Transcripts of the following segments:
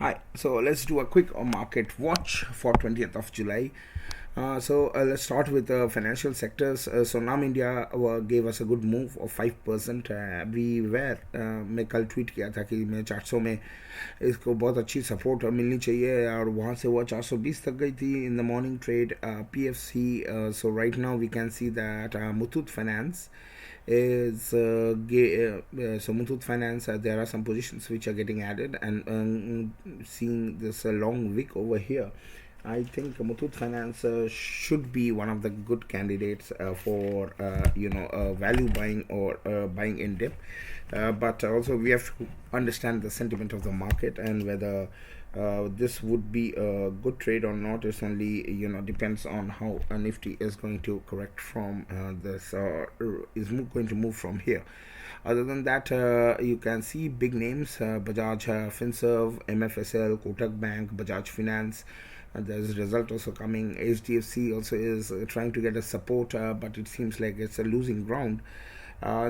Hi, so let's do a quick market watch for 20th of July. Let's start with the financial sectors. So Nam India gave us a good move of 5% everywhere. मैं कल tweet किया था कि मैं 400 में इसको बहुत अच्छी सपोर्ट मिलनी चाहिए और वहाँ से वो 420 तक गई थी in the morning trade. PFC, so right now we can see that Muthoot Finance is so Muthoot Finance, there are some positions which are getting added, and seeing this long wick over here, I think Muthoot Finance should be one of the good candidates for value buying or buying in depth. But also we have to understand the sentiment of the market and whether this would be a good trade or not. It's only depends on how a Nifty is going to correct from this is going to move from here. Other than that, you can see big names: Bajaj Finserv, MFSL, Kotak Bank, Bajaj Finance. There's a result also coming. HDFC also is trying to get a support, but it seems like it's a losing ground.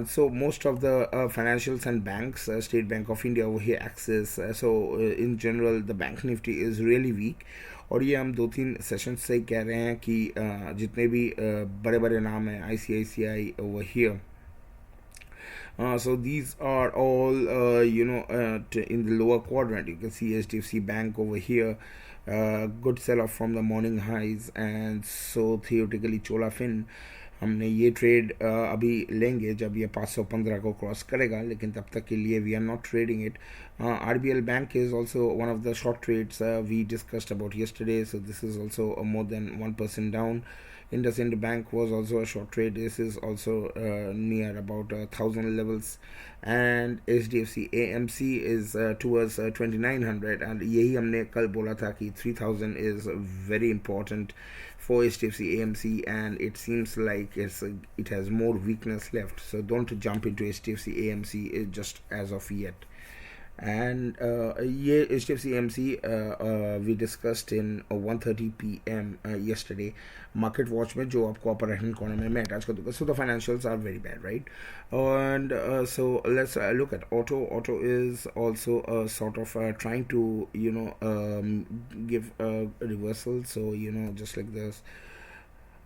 So most of the financials and banks, State Bank of India over here, Axis, in general the bank nifty is really weak. और ये हम 2-3 session से कह रहे हैं कि जितने भी बड़े बड़े नाम हैं ICICI over here, so these are all in the lower quadrant. You can see HDFC Bank over here, good sell off from the morning highs, and so theoretically Chola Fin हमने ये ट्रेड अभी लेंगे जब ये 515 को cross करेगा, लेकिन तब तक के लिए we are not trading it. RBL Bank is also one of the short trades we discussed about yesterday, so this is also more than 1% down. IndusInd Bank was also a short trade. This is also near about 1000 levels, and HDFC AMC is towards 2900, and यही हमने कल बोला था कि 3000 is very important for HDFC AMC, and it seems like it has more weakness left, so don't jump into HDFC AMC just as of yet. And ये HDFC AMC we discussed in 1:30 p.m. Yesterday. Market watch में जो आपको upper right hand corner में मैं attach कर दूँगा. So the financials are very bad, right? And so let's look at auto. Auto is also sort of trying to give a reversal. So just like this.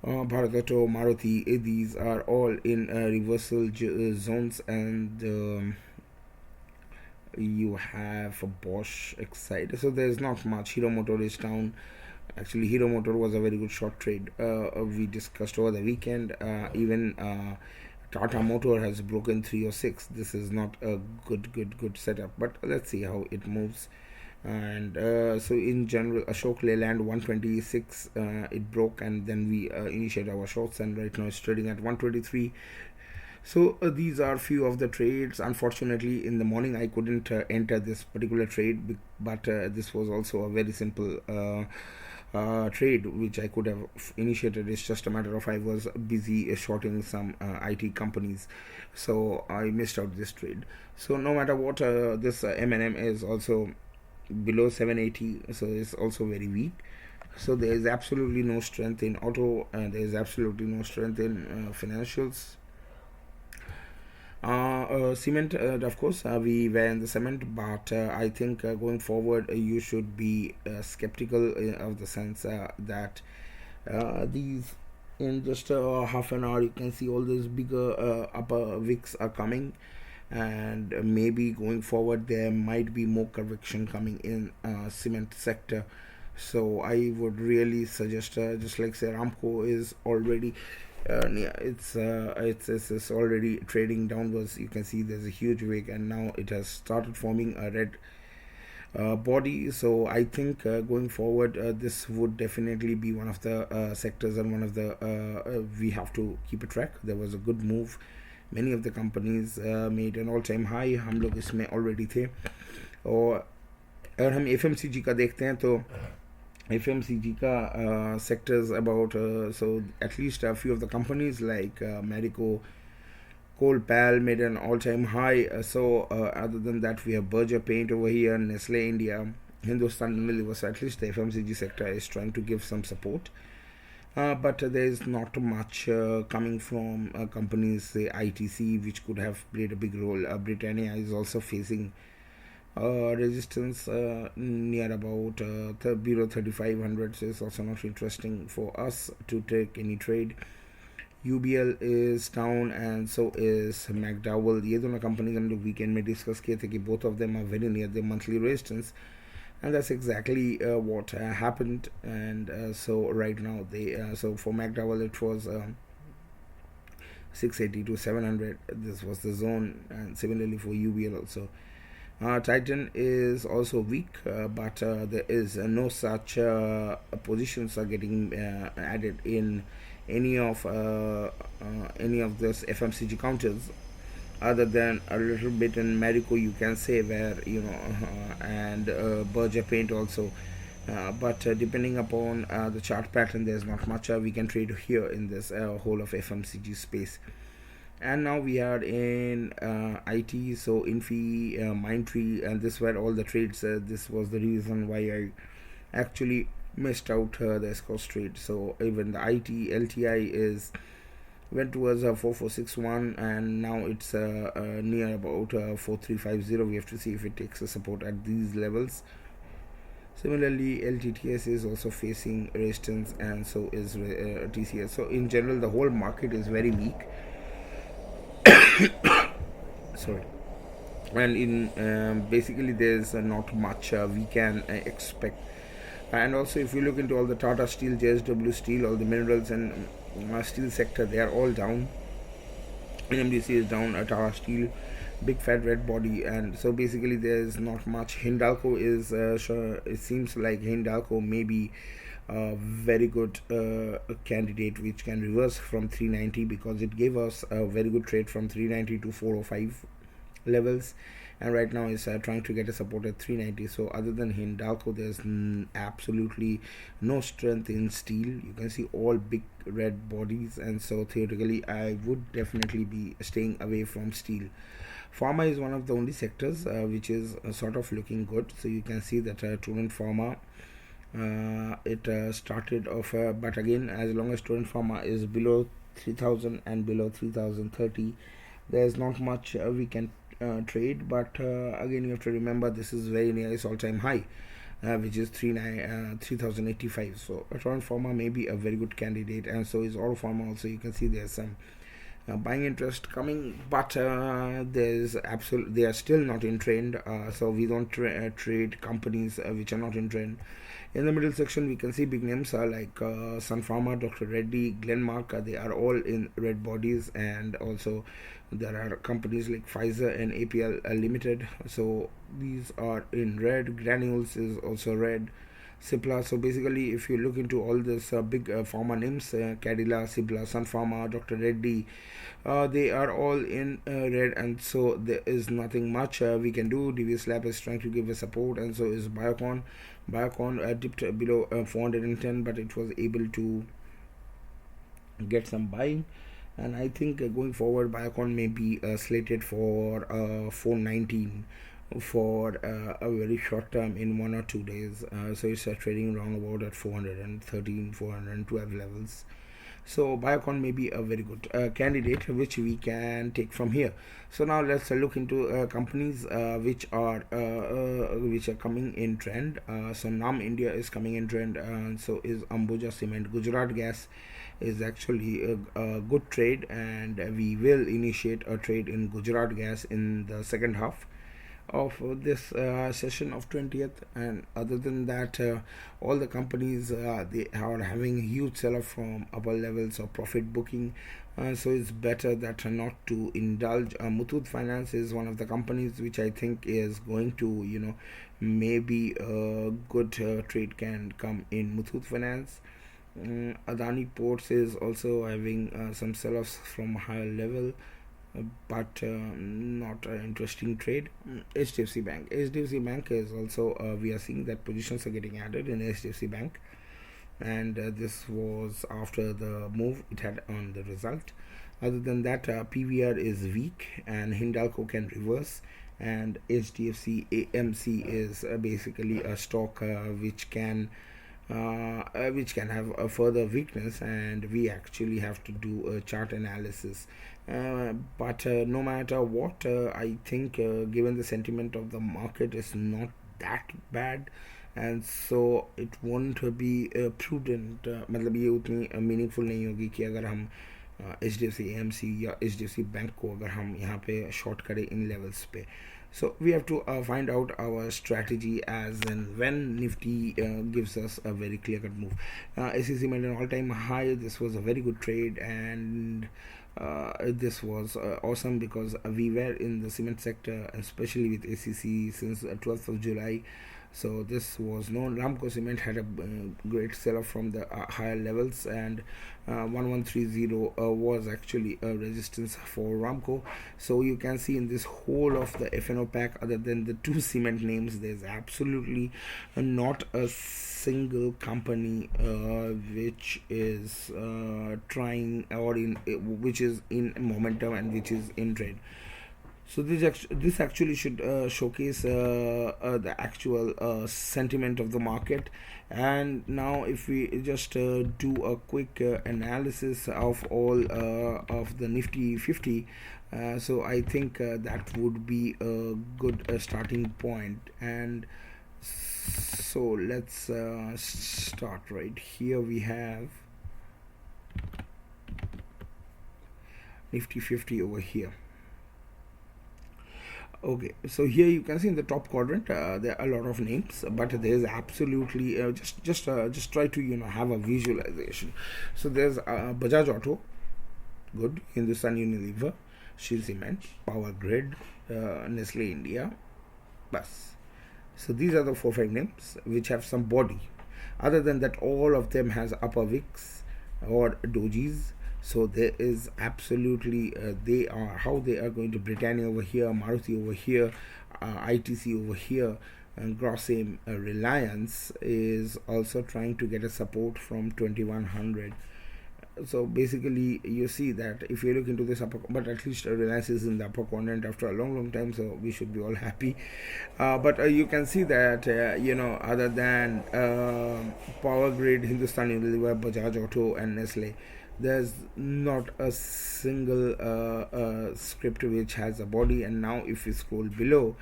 Bharat Auto, Maruti, these are all in reversal zones, and you have a Bosch Excite. So there's not much. Hero Motor is down. Actually, Hero Motor was a very good short trade we discussed over the weekend. Even Tata Motor has broken 306. This is not a good setup, but let's see how it moves. And so in general, Ashok Leyland 126 it broke, and then we initiated our shorts, and right now it's trading at 123. So these are few of the trades. Unfortunately, in the morning I couldn't enter this particular trade, but this was also a very simple trade which I could have initiated. It's just a matter of I was busy shorting some IT companies, so I missed out this trade. So no matter what, this M&M is also below 780, so it's also very weak. So there is absolutely no strength in auto, and there is absolutely no strength in financials. Cement, of course, we were in the cement, but I think going forward you should be skeptical of the sense that these, in just half an hour, you can see all these bigger upper wicks are coming, and maybe going forward there might be more correction coming in cement sector. So I would really suggest, just like say Aramco is already it's already trading downwards. You can see there's a huge wick, and now it has started forming a red body. So I think going forward this would definitely be one of the sectors, and one of the we have to keep a track. There was a good move. Many of the companies made an all-time high. हम लोग इसमें already थे. और अगर हम FMCG का देखते हैं तो FMCG ka sectors about so at least a few of the companies like Marico, Colpal made an all-time high. Other than that, we have Berger Paint over here, Nestle India, Hindustan Unilever. So at least the FMCG sector is trying to give some support. But there is not much coming from companies say ITC, which could have played a big role. Britannia is also facing Resistance near about below 3500 is also not interesting for us to take any trade. UBL is down and so is McDowell. ये दोनों companies हम लोग weekend में discuss किए थे कि both of them are very near the monthly resistance, and that's exactly what happened. And so right now they so for McDowell it was 680 to 700. This was the zone, and similarly for UBL also. Titan is also weak, but there is no such positions are getting added in any of this FMCG counters, other than a little bit in Marico, you can say, where and Berger Paint also. But depending upon the chart pattern, there's not much we can trade here in this whole of FMCG space. And now we are in IT, so Infi, Mindtree, and this were all the trades. This was the reason why I actually missed out the Escos trade. So even the IT LTI is went towards 4461, and now it's near about 4350. We have to see if it takes a support at these levels. Similarly, LTTS is also facing resistance, and so is TCS. So in general, the whole market is very weak. Sorry. And in basically there's not much we can expect. And also, if you look into all the Tata Steel, JSW Steel, all the minerals and steel sector, they are all down. NMDC is down, Tata Steel, big fat red body, and so basically there's not much. Hindalco is it seems like Hindalco may be a very good candidate which can reverse from 390, because it gave us a very good trade from 390 to 405 levels, and right now is trying to get a support at 390. So other than Hindalco, there's absolutely no strength in steel. You can see all big red bodies, and so theoretically I would definitely be staying away from steel. Pharma is one of the only sectors which is sort of looking good. So you can see that Torrent Pharma it started off, but again, as long as Torrent Pharma is below 3000 and below 3030, there's not much we can trade. But again, you have to remember this is very near its all-time high, which is 3085. So Torrent Pharma may be a very good candidate, and so is All Pharma also. You can see there's some buying interest coming, but there's they are still not in trend, so we don't trade companies which are not in trend. In the middle section, we can see big names like Sun Pharma, Dr. Reddy, Glenmark. They are all in red bodies, and also there are companies like Pfizer and APL Limited. So these are in red. Granules is also red. Cipla. So basically, if you look into all this big pharma names, Cadila, Cipla, Sun Pharma, Dr. Reddy, they are all in red, and so there is nothing much we can do. DVS Lab is trying to give a support, and so is Biocon. Biocon dipped below 410, but it was able to get some buying, and I think going forward, Biocon may be slated for 419 for a very short term in 1 or 2 days. So it's trading around about at 413 412 levels. So Biocon may be a very good candidate which we can take from here. So now let's look into companies which are coming in trend. So NAM India is coming in trend, and so is Ambuja Cement. Gujarat Gas is actually a good trade, and we will initiate a trade in Gujarat Gas in the second half of this session of 20th. And other than that, all the companies they are having huge sell-off from upper levels of profit booking, so it's better that not to indulge. Muthoot Finance is one of the companies which I think is going to maybe a good trade can come in Muthoot Finance. Adani Ports is also having some sell-offs from higher level, but not an interesting trade. HDFC Bank. HDFC Bank is also we are seeing that positions are getting added in HDFC Bank, and this was after the move it had on the result. Other than that, PVR is weak, and Hindalco can reverse, and HDFC AMC is basically a stock which can which can have a further weakness, and we actually have to do a chart analysis. But no matter what, I think given the sentiment of the market is not that bad, and so it won't be prudent, मतलब ये उतनी meaningful नहीं होगी कि अगर हम H D F C M C या H D F C bank को अगर हम यहाँ पे शॉर्ट करें इन लेवल्स पे. So we have to find out our strategy as and when Nifty gives us a very clear-cut move. ACC made an all-time high. This was a very good trade, and this was awesome because we were in the cement sector, especially with ACC since 12th of July. So this was known. Ramco Cement had a great sell-off from the higher levels, and 1130 was actually a resistance for Ramco. So you can see in this whole of the FNO pack, other than the two cement names, there's absolutely not a single company which is trying or in which is in momentum and which is in trade. So this actually should showcase the actual sentiment of the market. And now if we just do a quick analysis of all of the Nifty 50, so I think that would be a good starting point. And so let's start right here. We have Nifty 50 over here. Okay, so here you can see in the top quadrant there are a lot of names, but there is absolutely just try to have a visualization. So there's Bajaj Auto, good, Hindustan Unilever, Shell Cement, Power Grid, Nestle India, bus. So these are the 4-5 names which have some body. Other than that, all of them has upper wicks or dojis. So there is absolutely they are going to Britannia over here, Maruti over here, ITC over here, and Grosem Reliance is also trying to get a support from 2100. So basically you see that if you look into this upper, but at least Reliance is in the upper quadrant after a long time, so we should be all happy. But you can see that other than Power Grid, Hindustan Unilever, Bajaj Auto and Nestle, there's not a single script which has a body. And now if we scroll below,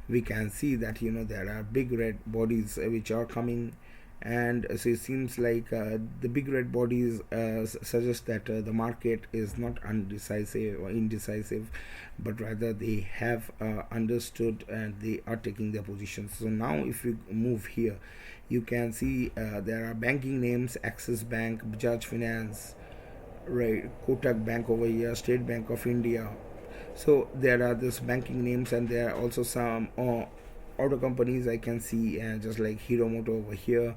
we can see that there are big red bodies which are coming, and so it seems like the big red bodies suggest that the market is not undecisive or indecisive, but rather they have understood and they are taking their positions. So now if we move here, you can see there are banking names: Axis Bank, Bajaj Finance, right, Kotak Bank over here, State Bank of India. So there are this banking names, and there are also some auto companies I can see, just like Hero Motor over here,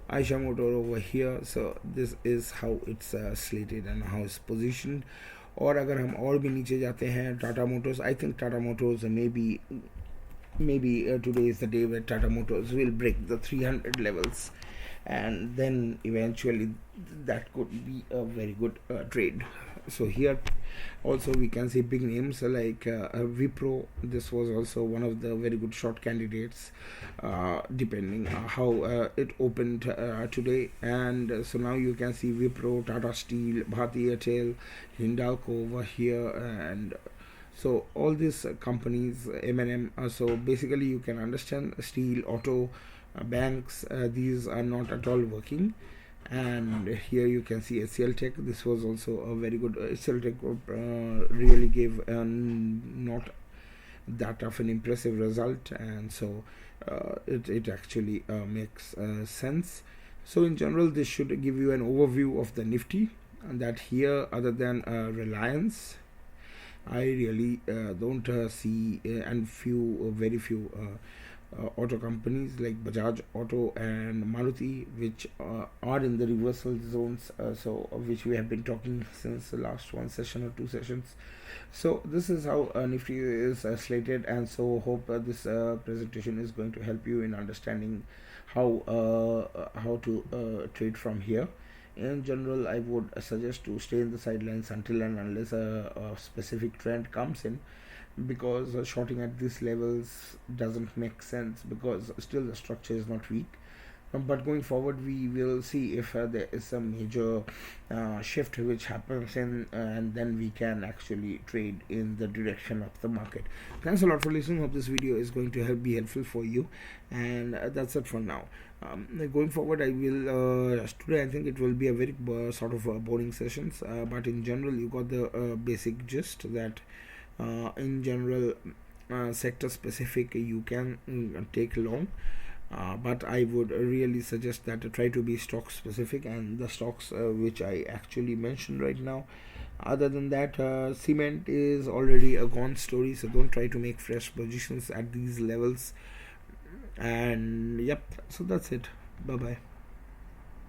Aisha Motor over here. So this is how it's slated and how it's positioned. और अगर हम और भी नीचे जाते हैं, Tata Motors, I think Tata Motors maybe today is the day where Tata Motors will break the 300 levels, and then eventually that could be a very good trade. So here also we can see big names like Wipro. This was also one of the very good short candidates, depending how it opened today. And so now you can see Wipro, Tata Steel, Bharti Airtel, Hindalco over here, and so all these companies, M&M. So basically you can understand steel, auto, banks, these are not at all working. And here you can see HCL Tech. This was also a very good HCL Tech really gave not that of an impressive result, and so it actually makes sense. So in general, this should give you an overview of the Nifty, and that here, other than Reliance, I really don't see and very few auto companies like Bajaj Auto and Maruti, which are in the reversal zones, so which we have been talking since the last one session or two sessions. So this is how Nifty is slated, and so hope this presentation is going to help you in understanding how to trade from here. In general, I would suggest to stay in the sidelines until and unless a specific trend comes in, because shorting at these levels doesn't make sense, because still the structure is not weak. but going forward we will see if there is some major shift which happens in, and then we can actually trade in the direction of the market. Thanks a lot for listening. Hope this video is going to be helpful for you, and that's it for now. Going forward, I will today I think it will be a very sort of boring sessions, but in general you got the basic gist that in general sector specific you can take long, but I would really suggest that try to be stock specific, and the stocks which I actually mentioned right now. Other than that, cement is already a gone story, so don't try to make fresh positions at these levels. And yep, so that's it. Bye bye.